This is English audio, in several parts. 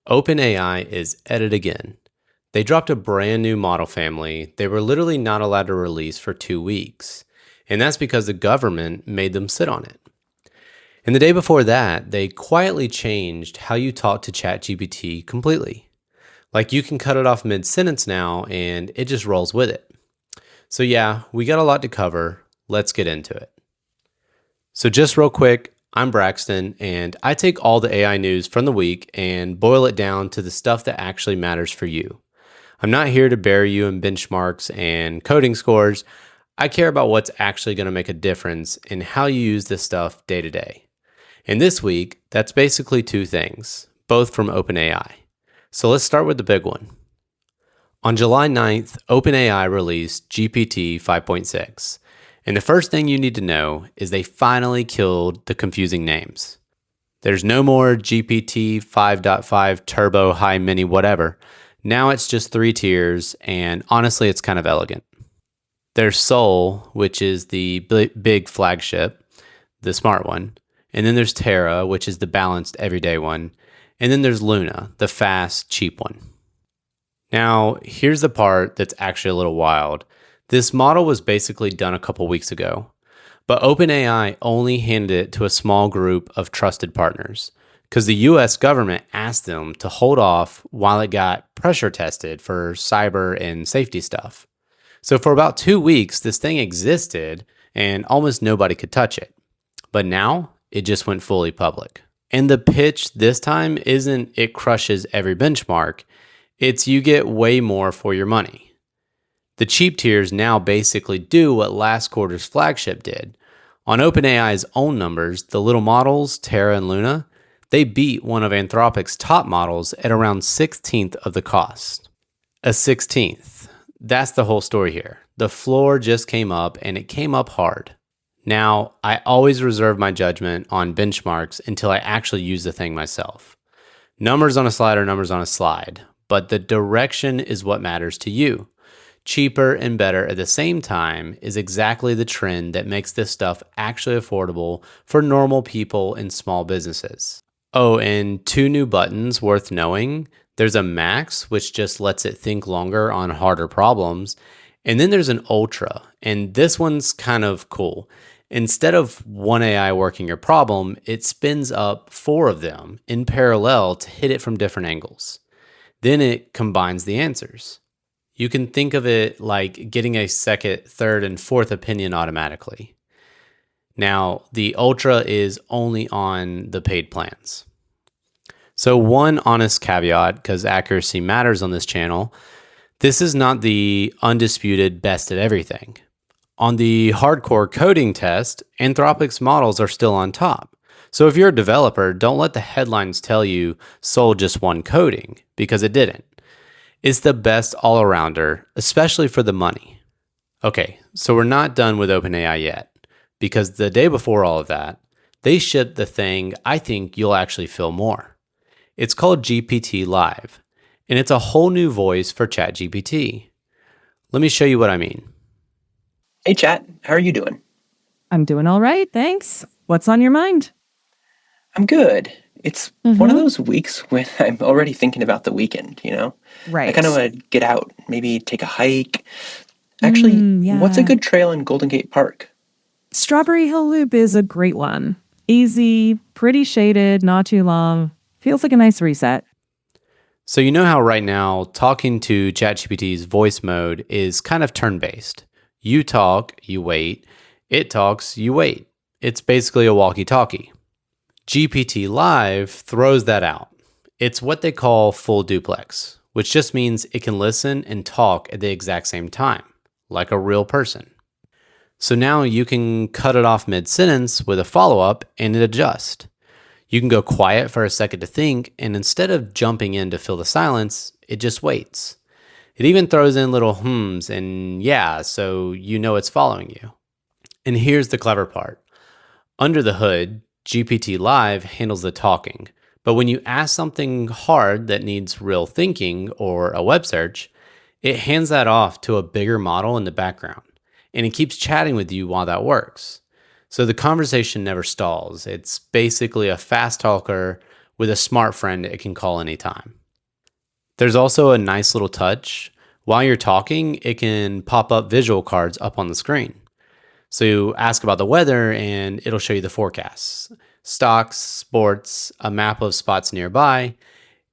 OpenAI is at it again. They dropped a brand new model family they were literally not allowed to release for 2 weeks. And that's because the government made them sit on it. And the day before that, they quietly changed how you talk to ChatGPT completely. Like you can cut it off mid-sentence now and it just rolls with it. So yeah, we got a lot to cover. Let's get into it. So just real quick, I'm Braxton, and I take all the AI news from the week and boil it down to the stuff that actually matters for you. I'm not here to bury you in benchmarks and coding scores. I care about what's actually going to make a difference in how you use this stuff day to day. And this week, that's basically two things, both from OpenAI. So let's start with the big one. On July 9th, OpenAI released GPT 5.6. And the first thing you need to know is they finally killed the confusing names. There's no more GPT 5.5 Turbo High Mini whatever. Now it's just 3 tiers, and honestly, it's kind of elegant. There's Soul, which is the big flagship, the smart one. And then there's Terra, which is the balanced everyday one. And then there's Luna, the fast, cheap one. Now, here's the part that's actually a little wild. This model was basically done a couple weeks ago, but OpenAI only handed it to a small group of trusted partners because the US government asked them to hold off while it got pressure tested for cyber and safety stuff. So for about 2 weeks, this thing existed and almost nobody could touch it. But now it just went fully public. And the pitch this time isn't it crushes every benchmark, it's you get way more for your money. The cheap tiers now basically do what last quarter's flagship did. On OpenAI's own numbers, the little models, Terra and Luna, they beat one of Anthropic's top models at around 1/16th of the cost. A 1/16th. That's the whole story here. The floor just came up and it came up hard. Now, I always reserve my judgment on benchmarks until I actually use the thing myself. Numbers on a slide are numbers on a slide, but the direction is what matters to you. Cheaper and better at the same time is exactly the trend that makes this stuff actually affordable for normal people and small businesses. Oh, and 2 new buttons worth knowing. There's a Max, which just lets it think longer on harder problems. And then there's an Ultra, and this one's kind of cool. Instead of one AI working your problem, it spins up 4 of them in parallel to hit it from different angles. Then it combines the answers. You can think of it like getting a second, third, and fourth opinion automatically. Now, the Ultra is only on the paid plans. So one honest caveat, because accuracy matters on this channel, this is not the undisputed best at everything. On the hardcore coding test, Anthropic's models are still on top. So if you're a developer, don't let the headlines tell you Soul just won coding, because it didn't. It's the best all-arounder, especially for the money. Okay, so we're not done with OpenAI yet, because the day before all of that, they shipped the thing I think you'll actually feel more. It's called GPT-Live, and it's a whole new voice for ChatGPT. Let me show you what I mean. Hey, Chat, how are you doing? I'm doing all right, thanks. What's on your mind? I'm good. It's one of those weeks when I'm already thinking about the weekend, you know? Right. I kind of want to get out, maybe take a hike. Actually, what's a good trail in Golden Gate Park? Strawberry Hill Loop is a great one. Easy, pretty shaded, not too long. Feels like a nice reset. So you know how right now talking to ChatGPT's voice mode is kind of turn-based. You talk, you wait. It talks, you wait. It's basically a walkie-talkie. GPT-Live throws that out. It's what they call full duplex, which just means it can listen and talk at the exact same time, like a real person. So now you can cut it off mid-sentence with a follow-up and it adjusts. You can go quiet for a second to think, and instead of jumping in to fill the silence, it just waits. It even throws in little hmms and yeah, so you know it's following you. And here's the clever part. Under the hood, GPT-Live handles the talking, but when you ask something hard that needs real thinking or a web search, it hands that off to a bigger model in the background, and it keeps chatting with you while that works. So the conversation never stalls. It's basically a fast talker with a smart friend it can call anytime. There's also a nice little touch. While you're talking, it can pop up visual cards up on the screen. So you ask about the weather and it'll show you the forecasts, stocks, sports, a map of spots nearby.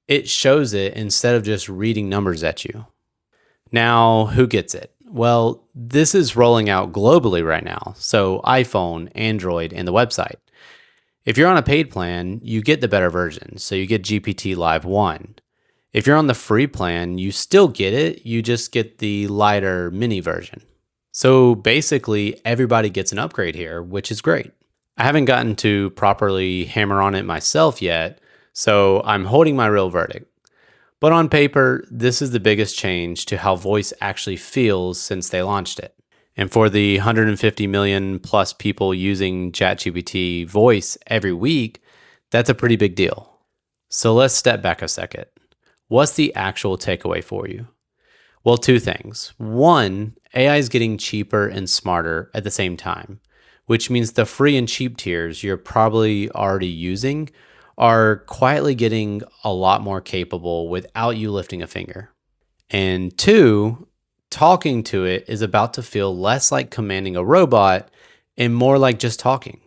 It shows it instead of just reading numbers at you. Now, who gets it? Well, this is rolling out globally right now. So iPhone, Android, and the website. If you're on a paid plan, you get the better version. So you get GPT-Live 1. If you're on the free plan, you still get it. You just get the lighter mini version. So basically, everybody gets an upgrade here, which is great. I haven't gotten to properly hammer on it myself yet, so I'm holding my real verdict. But on paper, this is the biggest change to how voice actually feels since they launched it. And for the 150 million plus people using ChatGPT voice every week, that's a pretty big deal. So let's step back a second. What's the actual takeaway for you? Well, two things. One, AI is getting cheaper and smarter at the same time, which means the free and cheap tiers you're probably already using are quietly getting a lot more capable without you lifting a finger. And two, talking to it is about to feel less like commanding a robot and more like just talking.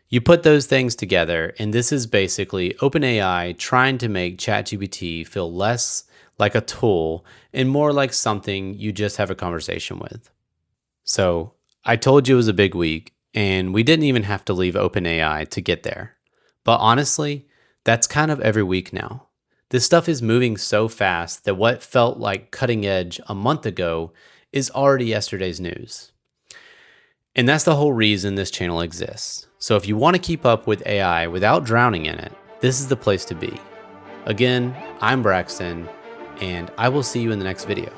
You put those things together, and this is basically OpenAI trying to make ChatGPT feel less like a tool and more like something you just have a conversation with. So I told you it was a big week, and we didn't even have to leave OpenAI to get there. But honestly, that's kind of every week now. This stuff is moving so fast that what felt like cutting edge a month ago is already yesterday's news. And that's the whole reason this channel exists. So if you want to keep up with AI without drowning in it, this is the place to be. Again, I'm Braxton, and I will see you in the next video.